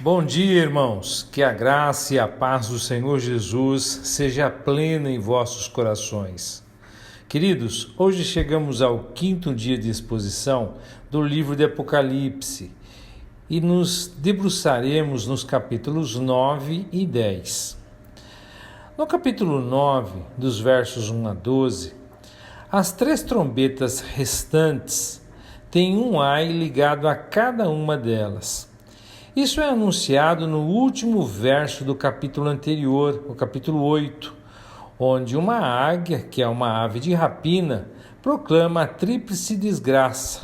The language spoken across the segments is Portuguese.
Bom dia, irmãos. Que a graça e a paz do Senhor Jesus seja plena em vossos corações. Queridos, hoje chegamos ao quinto dia de exposição do livro de Apocalipse e nos debruçaremos nos capítulos 9 e 10. No capítulo 9, dos versos 1 a 12, as 3 trombetas restantes têm um ai ligado a cada uma delas. Isso é anunciado no último verso do capítulo anterior, o capítulo 8, onde uma águia, que é uma ave de rapina, proclama a tríplice desgraça.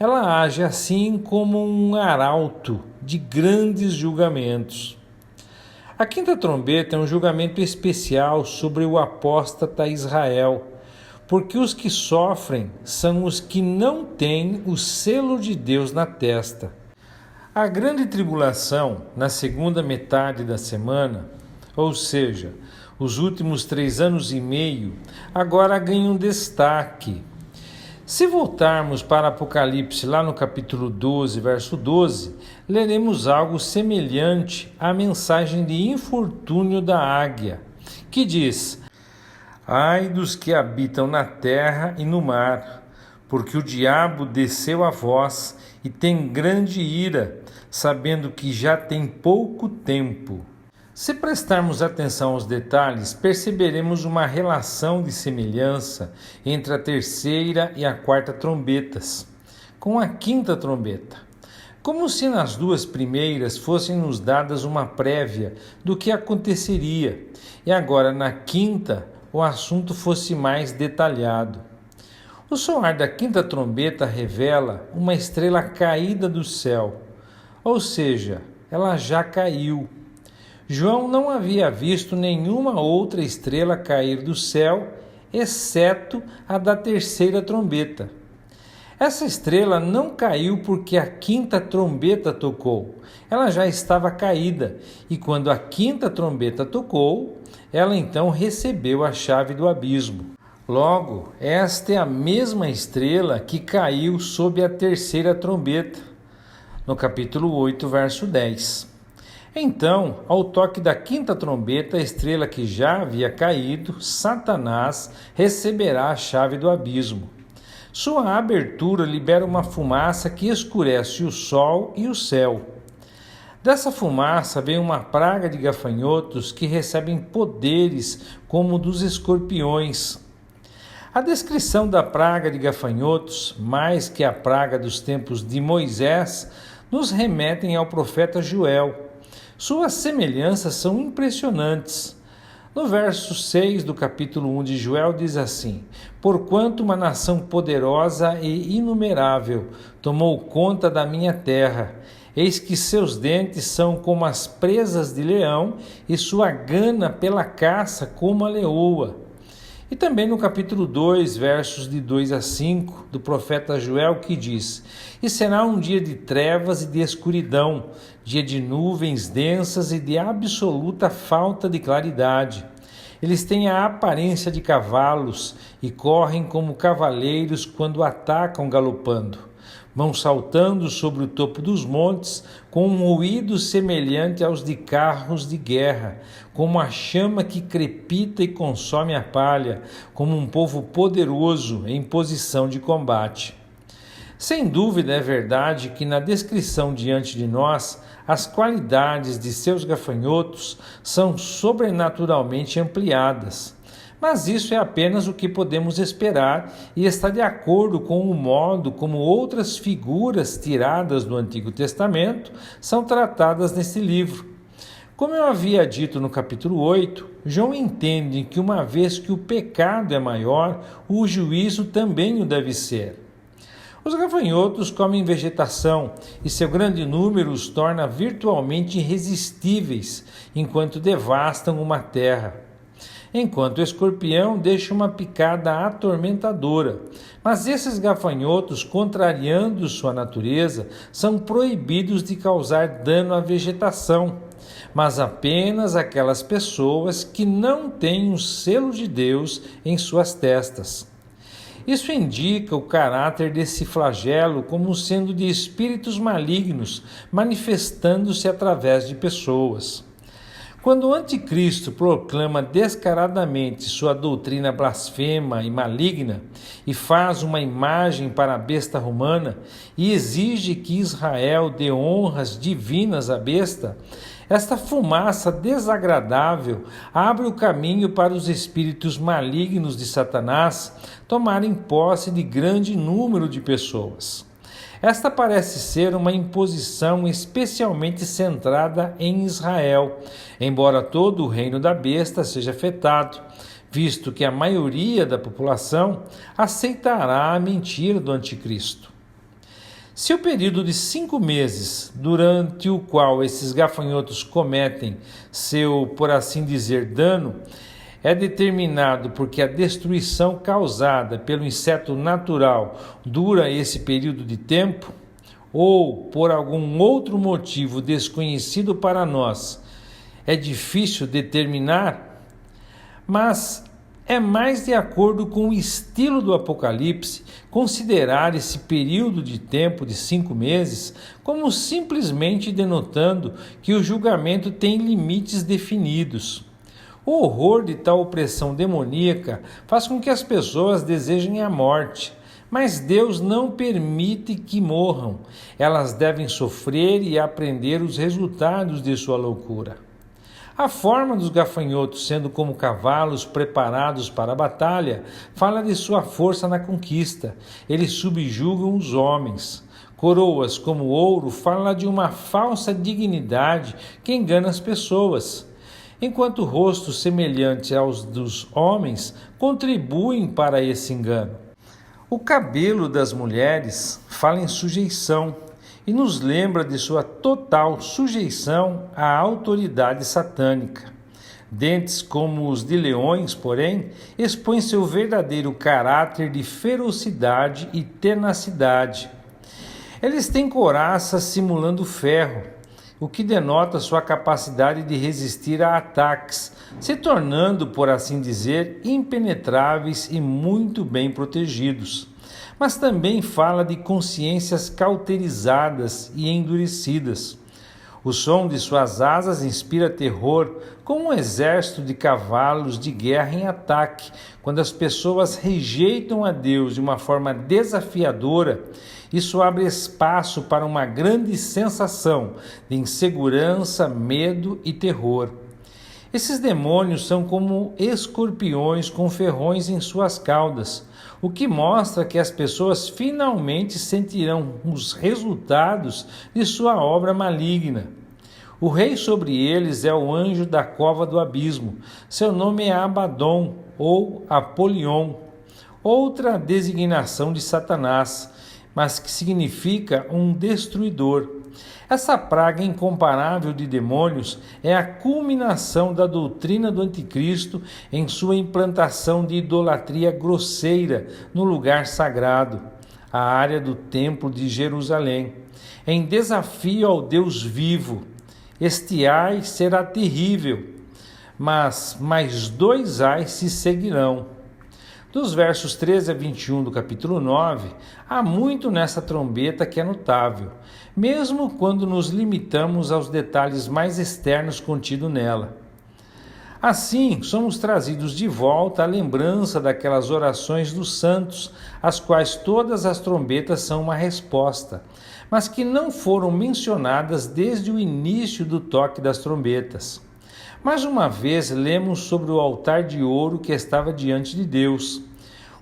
Ela age assim como um arauto de grandes julgamentos. A quinta trombeta é um julgamento especial sobre o apóstata Israel, porque os que sofrem são os que não têm o selo de Deus na testa. A grande tribulação, na segunda metade da semana, ou seja, os últimos 3 anos e meio, agora ganha um destaque. Se voltarmos para Apocalipse, lá no capítulo 12, verso 12, leremos algo semelhante à mensagem de infortúnio da águia, que diz: Ai dos que habitam na terra e no mar, porque o diabo desceu a vós e tem grande ira, sabendo que já tem pouco tempo. Se prestarmos atenção aos detalhes, perceberemos uma relação de semelhança entre a terceira e a quarta trombetas, com a quinta trombeta. Como se nas 2 primeiras fossem nos dadas uma prévia do que aconteceria, e agora na quinta o assunto fosse mais detalhado. O soar da quinta trombeta revela uma estrela caída do céu, ou seja, ela já caiu. João não havia visto nenhuma outra estrela cair do céu, exceto a da terceira trombeta. Essa estrela não caiu porque a quinta trombeta tocou. Ela já estava caída, e quando a quinta trombeta tocou, ela então recebeu a chave do abismo. Logo, esta é a mesma estrela que caiu sob a terceira trombeta, no capítulo 8, verso 10. Então, ao toque da quinta trombeta, a estrela que já havia caído, Satanás receberá a chave do abismo. Sua abertura libera uma fumaça que escurece o sol e o céu. Dessa fumaça vem uma praga de gafanhotos que recebem poderes como o dos escorpiões. A descrição da praga de gafanhotos, mais que a praga dos tempos de Moisés, nos remetem ao profeta Joel. Suas semelhanças são impressionantes. No verso 6 do capítulo 1 de Joel diz assim: Porquanto uma nação poderosa e inumerável tomou conta da minha terra, eis que seus dentes são como as presas de leão e sua gana pela caça como a leoa. E também no capítulo 2, versos de 2 a 5, do profeta Joel, que diz: E será um dia de trevas e de escuridão, dia de nuvens densas e de absoluta falta de claridade. Eles têm a aparência de cavalos e correm como cavaleiros quando atacam galopando. Vão saltando sobre o topo dos montes com um ruído semelhante aos de carros de guerra, como a chama que crepita e consome a palha, como um povo poderoso em posição de combate. Sem dúvida é verdade que na descrição diante de nós, as qualidades de seus gafanhotos são sobrenaturalmente ampliadas. Mas isso é apenas o que podemos esperar e está de acordo com o modo como outras figuras tiradas do Antigo Testamento são tratadas nesse livro. Como eu havia dito no capítulo 8, João entende que uma vez que o pecado é maior, o juízo também o deve ser. Os gafanhotos comem vegetação e seu grande número os torna virtualmente irresistíveis enquanto devastam uma terra. Enquanto o escorpião deixa uma picada atormentadora. Mas esses gafanhotos, contrariando sua natureza, são proibidos de causar dano à vegetação, mas apenas aquelas pessoas que não têm o selo de Deus em suas testas. Isso indica o caráter desse flagelo como sendo de espíritos malignos, manifestando-se através de pessoas. Quando o anticristo proclama descaradamente sua doutrina blasfema e maligna e faz uma imagem para a besta romana e exige que Israel dê honras divinas à besta, esta fumaça desagradável abre o caminho para os espíritos malignos de Satanás tomarem posse de grande número de pessoas. Esta parece ser uma imposição especialmente centrada em Israel, embora todo o reino da besta seja afetado, visto que a maioria da população aceitará a mentira do anticristo. Se o período de 5 meses, durante o qual esses gafanhotos cometem seu, por assim dizer, dano, é determinado porque a destruição causada pelo inseto natural dura esse período de tempo, ou por algum outro motivo desconhecido para nós, é difícil determinar, mas é mais de acordo com o estilo do Apocalipse considerar esse período de tempo de 5 meses como simplesmente denotando que o julgamento tem limites definidos. O horror de tal opressão demoníaca faz com que as pessoas desejem a morte, mas Deus não permite que morram. Elas devem sofrer e aprender os resultados de sua loucura. A forma dos gafanhotos sendo como cavalos preparados para a batalha fala de sua força na conquista. Eles subjugam os homens. Coroas como ouro fala de uma falsa dignidade que engana as pessoas, enquanto rostos semelhantes aos dos homens contribuem para esse engano. O cabelo das mulheres fala em sujeição e nos lembra de sua total sujeição à autoridade satânica. Dentes como os de leões, porém, expõem seu verdadeiro caráter de ferocidade e tenacidade. Eles têm couraça simulando ferro, o que denota sua capacidade de resistir a ataques, se tornando, por assim dizer, impenetráveis e muito bem protegidos. Mas também fala de consciências cauterizadas e endurecidas. O som de suas asas inspira terror, como um exército de cavalos de guerra em ataque, quando as pessoas rejeitam a Deus de uma forma desafiadora. Isso abre espaço para uma grande sensação de insegurança, medo e terror. Esses demônios são como escorpiões com ferrões em suas caudas, o que mostra que as pessoas finalmente sentirão os resultados de sua obra maligna. O rei sobre eles é o anjo da cova do abismo. Seu nome é Abaddon ou Apolion, outra designação de Satanás, mas que significa um destruidor. Essa praga incomparável de demônios é a culminação da doutrina do anticristo em sua implantação de idolatria grosseira no lugar sagrado, a área do templo de Jerusalém, em desafio ao Deus vivo. Este ai será terrível, mas mais 2 ais se seguirão. Dos versos 13 a 21 do capítulo 9, há muito nessa trombeta que é notável, mesmo quando nos limitamos aos detalhes mais externos contidos nela. Assim, somos trazidos de volta à lembrança daquelas orações dos santos, às quais todas as trombetas são uma resposta, mas que não foram mencionadas desde o início do toque das trombetas. Mais uma vez, lemos sobre o altar de ouro que estava diante de Deus.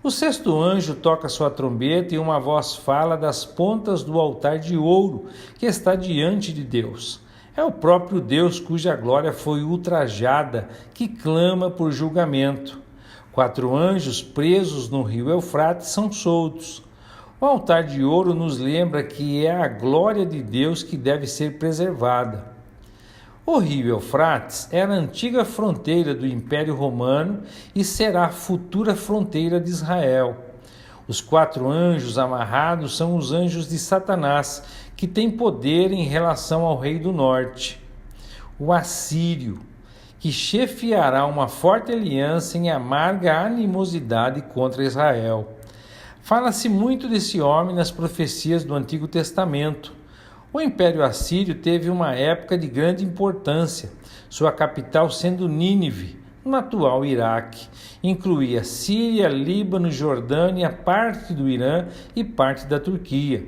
O 6º anjo toca sua trombeta e uma voz fala das pontas do altar de ouro que está diante de Deus. É o próprio Deus cuja glória foi ultrajada, que clama por julgamento. 4 anjos presos no rio Eufrates são soltos. O altar de ouro nos lembra que é a glória de Deus que deve ser preservada. O rio Eufrates era a antiga fronteira do Império Romano e será a futura fronteira de Israel. Os 4 anjos amarrados são os anjos de Satanás, que têm poder em relação ao rei do norte, o Assírio, que chefiará uma forte aliança em amarga animosidade contra Israel. Fala-se muito desse homem nas profecias do Antigo Testamento. O Império Assírio teve uma época de grande importância, sua capital sendo Nínive, no atual Iraque. Incluía Síria, Líbano, Jordânia, parte do Irã e parte da Turquia.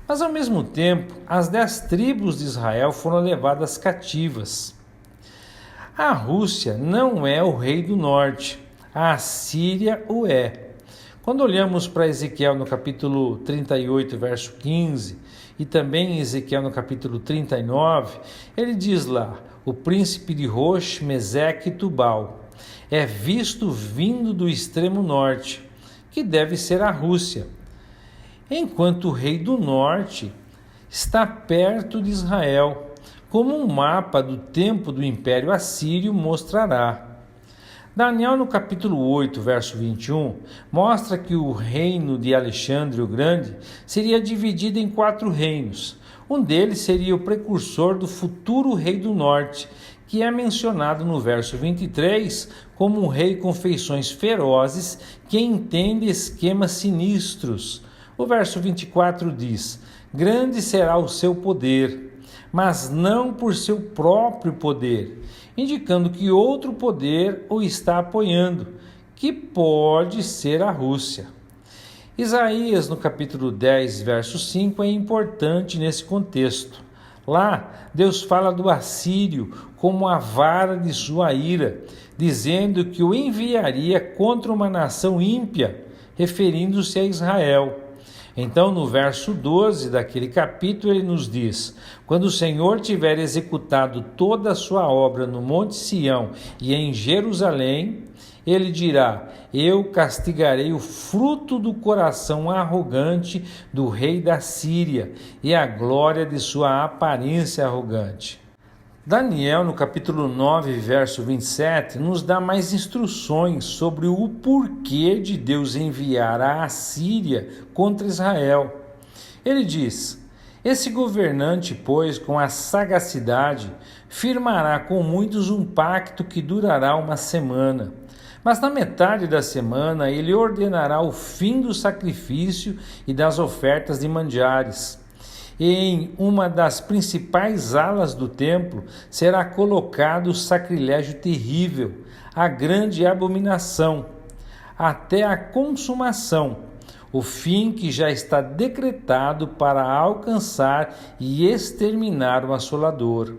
Mas, ao mesmo tempo, as 10 tribos de Israel foram levadas cativas. A Rússia não é o rei do norte, a Assíria o é. Quando olhamos para Ezequiel no capítulo 38, verso 15, e também em Ezequiel no capítulo 39, ele diz lá: o príncipe de Rosh, Meseque e Tubal é visto vindo do extremo norte, que deve ser a Rússia, enquanto o rei do norte está perto de Israel, como um mapa do tempo do Império Assírio mostrará. Daniel, no capítulo 8, verso 21, mostra que o reino de Alexandre o Grande seria dividido em 4 reinos. Um deles seria o precursor do futuro rei do norte, que é mencionado no verso 23 como um rei com feições ferozes que entende esquemas sinistros. O verso 24 diz: grande será o seu poder, mas não por seu próprio poder, indicando que outro poder o está apoiando, que pode ser a Rússia. Isaías, no capítulo 10, verso 5, é importante nesse contexto. Lá, Deus fala do assírio como a vara de sua ira, dizendo que o enviaria contra uma nação ímpia, referindo-se a Israel. Então, no verso 12 daquele capítulo, ele nos diz: quando o Senhor tiver executado toda a sua obra no Monte Sião e em Jerusalém, ele dirá: eu castigarei o fruto do coração arrogante do rei da Síria e a glória de sua aparência arrogante. Daniel, no capítulo 9, verso 27, nos dá mais instruções sobre o porquê de Deus enviar a Assíria contra Israel. Ele diz: esse governante, pois, com a sagacidade, firmará com muitos um pacto que durará uma semana. Mas na metade da semana ele ordenará o fim do sacrifício e das ofertas de manjares. Em uma das principais alas do templo será colocado o sacrilégio terrível, a grande abominação, até a consumação, o fim que já está decretado para alcançar e exterminar o assolador.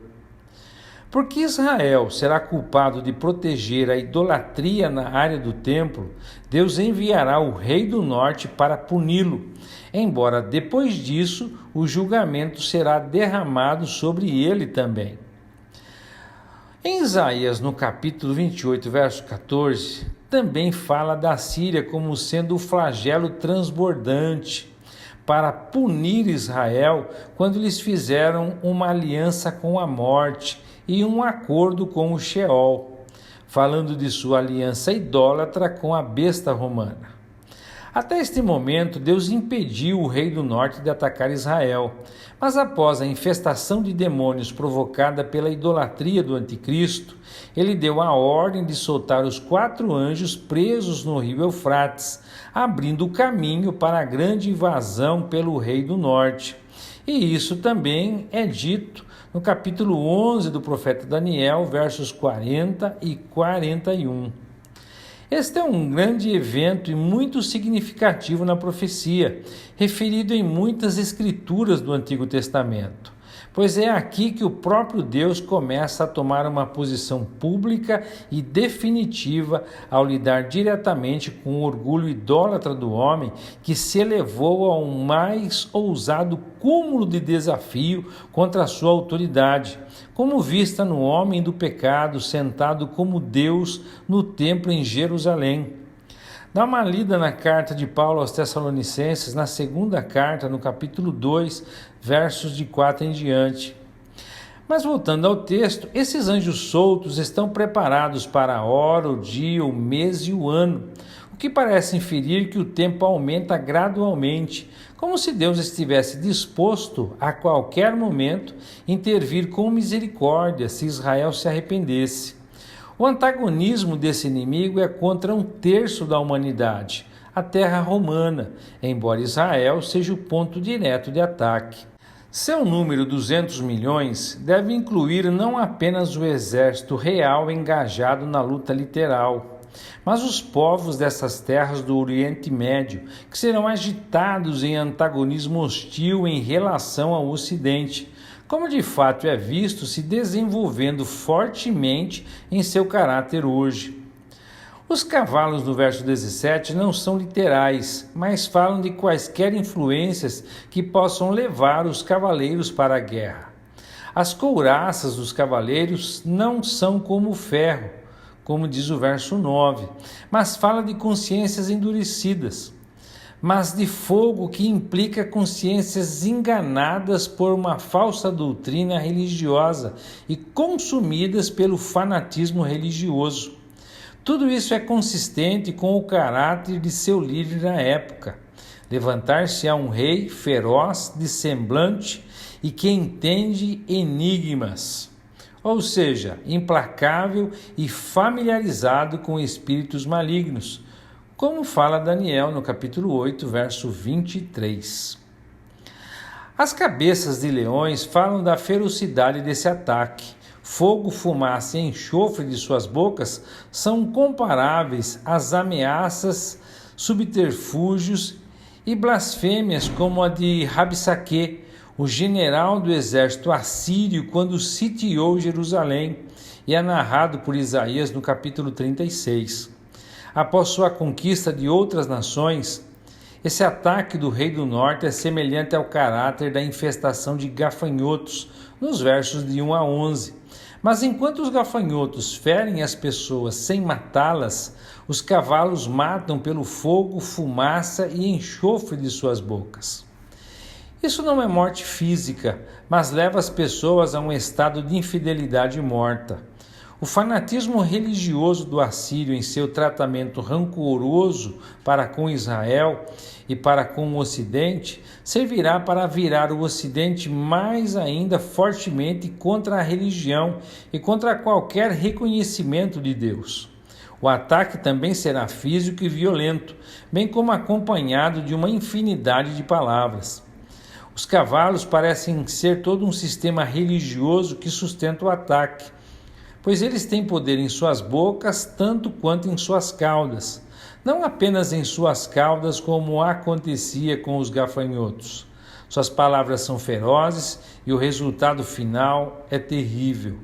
Porque Israel será culpado de proteger a idolatria na área do templo, Deus enviará o rei do norte para puni-lo, embora depois disso o julgamento será derramado sobre ele também. Em Isaías, no capítulo 28, verso 14, também fala da Síria como sendo o flagelo transbordante para punir Israel quando eles fizeram uma aliança com a morte e um acordo com o Sheol, falando de sua aliança idólatra com a besta romana. Até este momento, Deus impediu o rei do norte de atacar Israel, mas após a infestação de demônios provocada pela idolatria do anticristo, ele deu a ordem de soltar os 4 anjos presos no rio Eufrates, abrindo o caminho para a grande invasão pelo rei do norte. E isso também é dito no capítulo 11 do profeta Daniel, versos 40 e 41. Este é um grande evento e muito significativo na profecia, referido em muitas escrituras do Antigo Testamento, pois é aqui que o próprio Deus começa a tomar uma posição pública e definitiva ao lidar diretamente com o orgulho idólatra do homem que se elevou a um mais ousado cúmulo de desafio contra a sua autoridade, como vista no homem do pecado sentado como Deus no templo em Jerusalém. Dá uma lida na carta de Paulo aos Tessalonicenses, na segunda carta, no capítulo 2, versos de 4 em diante. Mas voltando ao texto, esses anjos soltos estão preparados para a hora, o dia, o mês e o ano, o que parece inferir que o tempo aumenta gradualmente, como se Deus estivesse disposto a qualquer momento intervir com misericórdia se Israel se arrependesse. O antagonismo desse inimigo é contra 1/3 da humanidade, a terra romana, embora Israel seja o ponto direto de ataque. Seu número 200 milhões deve incluir não apenas o exército real engajado na luta literal, mas os povos dessas terras do Oriente Médio, que serão agitados em antagonismo hostil em relação ao Ocidente, como de fato é visto se desenvolvendo fortemente em seu caráter hoje. Os cavalos do verso 17 não são literais, mas falam de quaisquer influências que possam levar os cavaleiros para a guerra. As couraças dos cavaleiros não são como o ferro, como diz o verso 9, mas fala de consciências endurecidas, mas de fogo que implica consciências enganadas por uma falsa doutrina religiosa e consumidas pelo fanatismo religioso. Tudo isso é consistente com o caráter de seu líder na época. Levantar-se-á um rei feroz de semblante e que entende enigmas, ou seja, implacável e familiarizado com espíritos malignos, como fala Daniel no capítulo 8, verso 23. As cabeças de leões falam da ferocidade desse ataque. Fogo, fumaça e enxofre de suas bocas são comparáveis às ameaças, subterfúgios e blasfêmias como a de Rabsaque, o general do exército assírio, quando sitiou Jerusalém, e é narrado por Isaías no capítulo 36. Após sua conquista de outras nações, esse ataque do rei do norte é semelhante ao caráter da infestação de gafanhotos, nos versos de 1 a 11. Mas enquanto os gafanhotos ferem as pessoas sem matá-las, os cavalos matam pelo fogo, fumaça e enxofre de suas bocas. Isso não é morte física, mas leva as pessoas a um estado de infidelidade morta. O fanatismo religioso do assírio em seu tratamento rancoroso para com Israel e para com o Ocidente servirá para virar o Ocidente mais ainda fortemente contra a religião e contra qualquer reconhecimento de Deus. O ataque também será físico e violento, bem como acompanhado de uma infinidade de palavras. Os cavalos parecem ser todo um sistema religioso que sustenta o ataque, pois eles têm poder em suas bocas tanto quanto em suas caudas, não apenas em suas caudas como acontecia com os gafanhotos. Suas palavras são ferozes e o resultado final é terrível.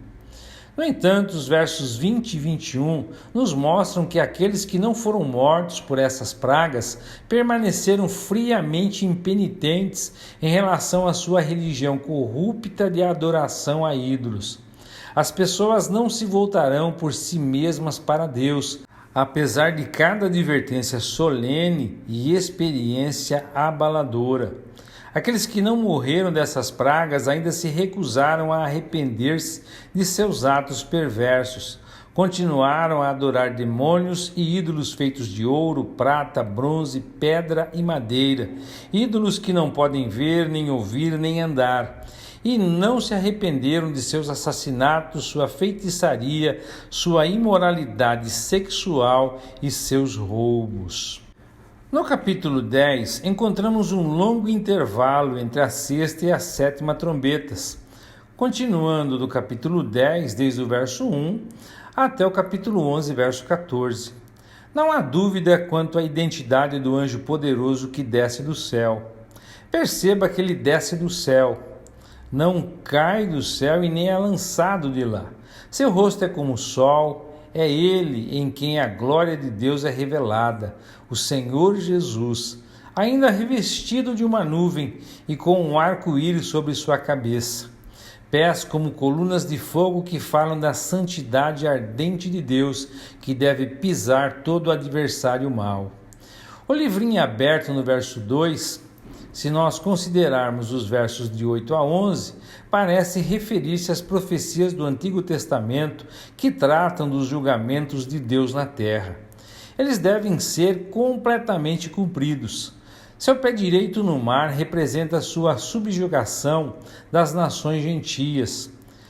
No entanto, os versos 20 e 21 nos mostram que aqueles que não foram mortos por essas pragas permaneceram friamente impenitentes em relação à sua religião corrupta de adoração a ídolos. As pessoas não se voltarão por si mesmas para Deus, apesar de cada advertência solene e experiência abaladora. Aqueles que não morreram dessas pragas ainda se recusaram a arrepender-se de seus atos perversos. Continuaram a adorar demônios e ídolos feitos de ouro, prata, bronze, pedra e madeira, ídolos que não podem ver, nem ouvir, nem andar. E não se arrependeram de seus assassinatos, sua feitiçaria, sua imoralidade sexual e seus roubos. No capítulo 10, encontramos um longo intervalo entre a sexta e a sétima trombetas, continuando do capítulo 10, desde o verso 1, até o capítulo 11, verso 14. Não há dúvida quanto à identidade do anjo poderoso que desce do céu. Perceba que ele desce do céu. Não cai do céu e nem é lançado de lá. Seu rosto é como o sol, é ele em quem a glória de Deus é revelada, o Senhor Jesus, ainda revestido de uma nuvem e com um arco-íris sobre sua cabeça. Pés como colunas de fogo que falam da santidade ardente de Deus, que deve pisar todo adversário mau. O livrinho aberto no verso 2, se nós considerarmos os versos de 8 a 11, parece referir-se às profecias do Antigo Testamento que tratam dos julgamentos de Deus na terra. Eles devem ser completamente cumpridos. Seu pé direito no mar representa a sua subjugação das nações gentias.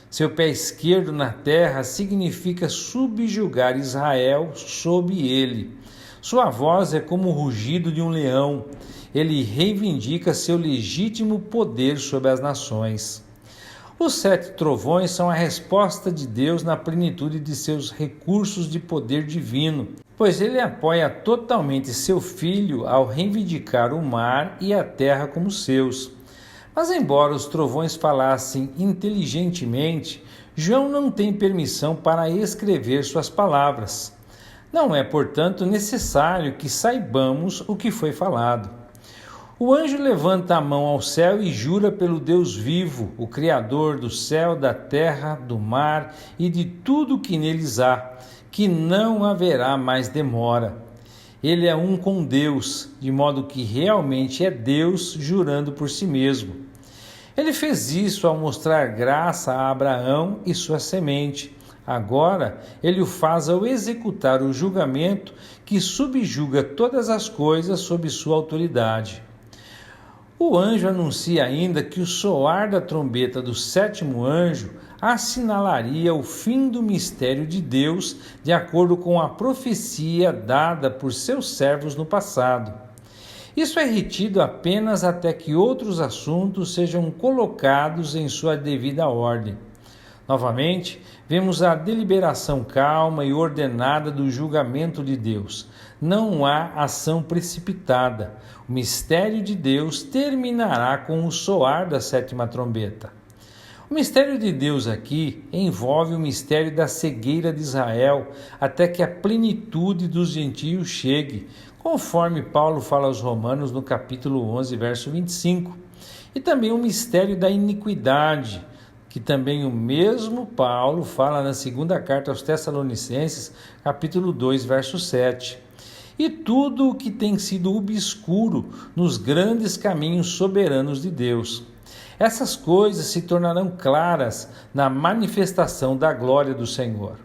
Seu pé esquerdo na terra significa subjugar Israel sob ele. Sua voz é como o rugido de um leão. Ele reivindica seu legítimo poder sobre as nações. Os 7 trovões são a resposta de Deus na plenitude de seus recursos de poder divino, pois ele apoia totalmente seu Filho ao reivindicar o mar e a terra como seus. Mas embora os trovões falassem inteligentemente, João não tem permissão para escrever suas palavras. Não é, portanto, necessário que saibamos o que foi falado. O anjo levanta a mão ao céu e jura pelo Deus vivo, o Criador do céu, da terra, do mar e de tudo que neles há, que não haverá mais demora. Ele é um com Deus, de modo que realmente é Deus jurando por si mesmo. Ele fez isso ao mostrar graça a Abraão e sua semente. Agora, ele o faz ao executar o julgamento que subjuga todas as coisas sob sua autoridade. O anjo anuncia ainda que o soar da trombeta do 7º anjo assinalaria o fim do mistério de Deus, de acordo com a profecia dada por seus servos no passado. Isso é retido apenas até que outros assuntos sejam colocados em sua devida ordem. Novamente, vemos a deliberação calma e ordenada do julgamento de Deus. Não há ação precipitada. O mistério de Deus terminará com o soar da 7ª trombeta. O mistério de Deus aqui envolve o mistério da cegueira de Israel até que a plenitude dos gentios chegue, conforme Paulo fala aos Romanos no capítulo 11, verso 25. E também o mistério da iniquidade, que também o mesmo Paulo fala na segunda carta aos Tessalonicenses, capítulo 2, verso 7. E tudo o que tem sido obscuro nos grandes caminhos soberanos de Deus. Essas coisas se tornarão claras na manifestação da glória do Senhor.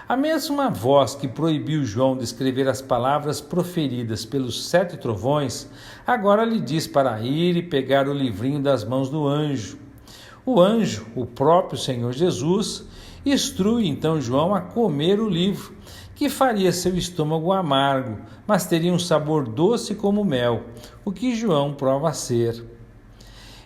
A mesma voz que proibiu João de escrever as palavras proferidas pelos 7 trovões, agora lhe diz para ir e pegar o livrinho das mãos do anjo. O anjo, o próprio Senhor Jesus, instrui então João a comer o livro, que faria seu estômago amargo, mas teria um sabor doce como mel, o que João prova ser.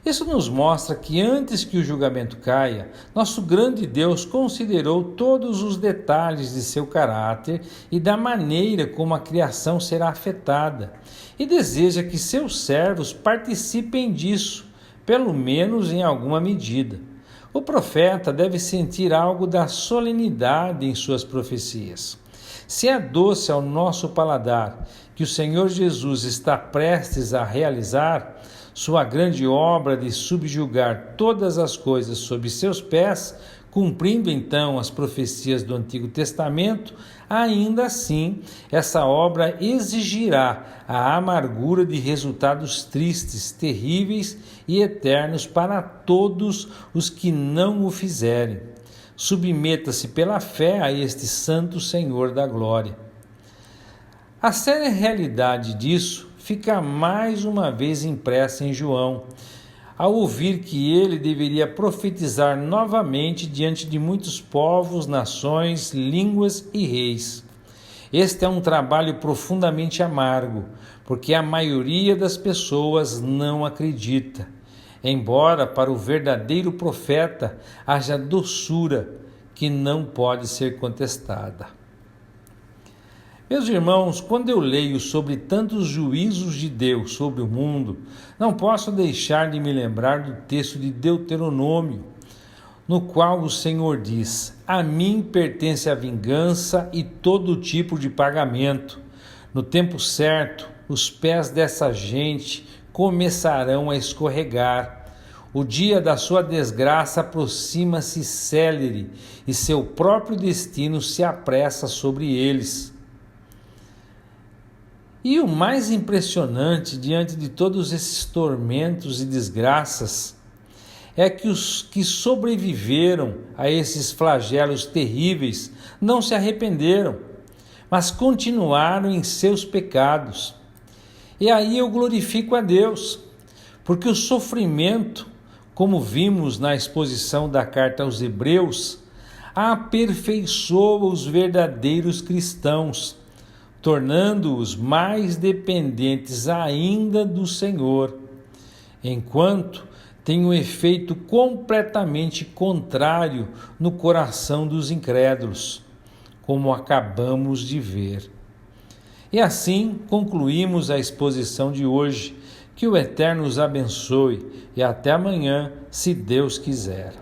Isso nos mostra que antes que o julgamento caia, nosso grande Deus considerou todos os detalhes de seu caráter e da maneira como a criação será afetada, e deseja que seus servos participem disso, pelo menos em alguma medida. O profeta deve sentir algo da solenidade em suas profecias. Se é doce ao nosso paladar que o Senhor Jesus está prestes a realizar, sua grande obra de subjugar todas as coisas sob seus pés, cumprindo então as profecias do Antigo Testamento, ainda assim essa obra exigirá a amargura de resultados tristes, terríveis e eternos para todos os que não o fizerem. Submeta-se pela fé a este Santo Senhor da Glória. A séria realidade disso fica mais uma vez impressa em João, ao ouvir que ele deveria profetizar novamente diante de muitos povos, nações, línguas e reis. Este é um trabalho profundamente amargo, porque a maioria das pessoas não acredita, embora para o verdadeiro profeta haja doçura que não pode ser contestada. Meus irmãos, quando eu leio sobre tantos juízos de Deus sobre o mundo, não posso deixar de me lembrar do texto de Deuteronômio, no qual o Senhor diz: a mim pertence a vingança e todo tipo de pagamento. No tempo certo, os pés dessa gente começarão a escorregar. O dia da sua desgraça aproxima-se célere e seu próprio destino se apressa sobre eles. E o mais impressionante diante de todos esses tormentos e desgraças é que os que sobreviveram a esses flagelos terríveis não se arrependeram, mas continuaram em seus pecados. E aí eu glorifico a Deus, porque o sofrimento, como vimos na exposição da carta aos Hebreus, aperfeiçoa os verdadeiros cristãos, tornando-os mais dependentes ainda do Senhor, enquanto tem um efeito completamente contrário no coração dos incrédulos, como acabamos de ver. E assim concluímos a exposição de hoje. Que o Eterno os abençoe e até amanhã, se Deus quiser.